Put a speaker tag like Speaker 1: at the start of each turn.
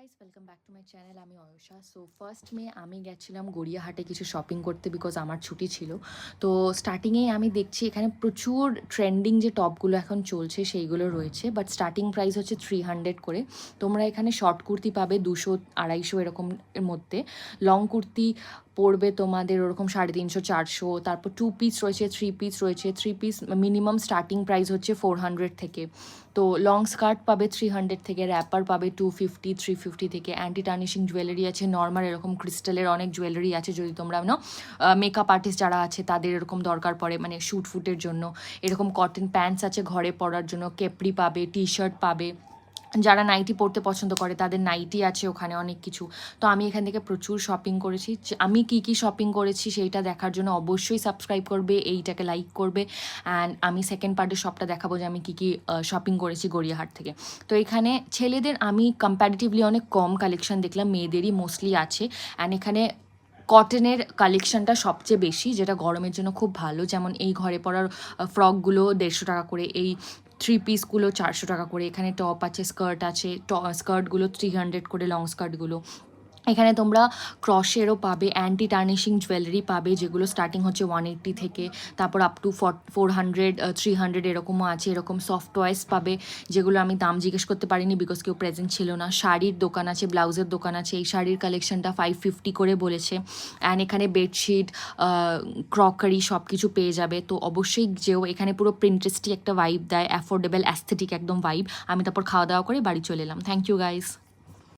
Speaker 1: Guys, welcome back to my channel. আমি অয়শা। So first আমি গেছিলাম গড়িয়াহাটে কিছু শপিং করতে, বিকজ আমার ছুটি ছিল। তো স্টার্টিংয়েই আমি দেখছি এখানে প্রচুর ট্রেন্ডিং যে টপগুলো এখন চলছে সেইগুলো রয়েছে, বাট স্টার্টিং প্রাইস হচ্ছে 300 করে। তোমরা এখানে শর্ট কুর্তি পাবে 200-250 এরকম এর মধ্যে। লং কুর্তি পড়বে তোমাদের ওরকম 350-400। তারপর 2 পিস রয়েছে, 3 পিস রয়েছে। 3 পিস মিনিমাম স্টার্টিং প্রাইস হচ্ছে 400 থেকে। তো লং স্কার্ট পাবে 300 থেকে, র্যাপার পাবে 250-350 থেকে। অ্যান্টি টার্নিশিং জুয়েলারি আছে, নর্মাল এরকম ক্রিস্টালের অনেক জুয়েলারি আছে, যদি তোমরা মেকআপ আর্টিস্ট যারা আছে তাদের এরকম দরকার পড়ে, মানে শ্যুট ফুটের জন্য। এরকম কটন প্যান্টস আছে ঘরে পরার জন্য, কেপরি পাবে, টি শার্ট পাবে। যারা নাইটি পরতে পছন্দ করে তাদের নাইটি আছে ওখানে অনেক কিছু। তো আমি এখান থেকে প্রচুর শপিং করেছি। আমি কি কি শপিং করেছি সেইটা দেখার জন্য অবশ্যই সাবস্ক্রাইব করবে, এইটাকে লাইক করবে। অ্যান্ড আমি সেকেন্ড পার্টের সবটা দেখাবো যে আমি কী কী শপিং করেছি গড়িয়াহাট থেকে। তো এখানে ছেলেদের আমি কম্প্যারিটিভলি অনেক কম কালেকশন দেখলাম, মেয়েদেরই মোস্টলি আছে। অ্যান্ড এখানে কটনের কালেকশনটা সবচেয়ে বেশি, যেটা গরমের জন্য খুব ভালো। যেমন এই ঘরে পরার ফ্রকগুলো 150 টাকা করে, এই 3 পিসগুলো 400 টাকা করে। এখানে টপ আছে, স্কার্ট আছে, স্কার্টগুলো 300 করে, লং স্কার্টগুলো। এখানে তোমরা ক্রশেরও পাবে, অ্যান্টি টার্নিশিং জুয়েলারি পাবে, যেগুলো স্টার্টিং হচ্ছে 180 থেকে, তারপর আপ টু 400, 300 এরকমও আছে। এরকম সফট টয়েস পাবে, যেগুলো আমি দাম জিজ্ঞেস করতে পারিনি বিকজ কেউ প্রেজেন্ট ছিল না। শাড়ির দোকান আছে, ব্লাউজের দোকান আছে। এই শাড়ির কালেকশনটা 550 করে বলেছে। অ্যান্ড এখানে বেডশিট, ক্রকারি সব কিছু পেয়ে যাবে। তো অবশ্যই যেও, এখানে পুরো প্রিন্টারেস্টি একটা ভাইব দেয়, অ্যাফোর্ডেবল অ্যাস্থেটিক একদম ভাইব। আমি তারপর খাওয়া দাওয়া করে বাড়ি চলে এলাম। Thank you guys.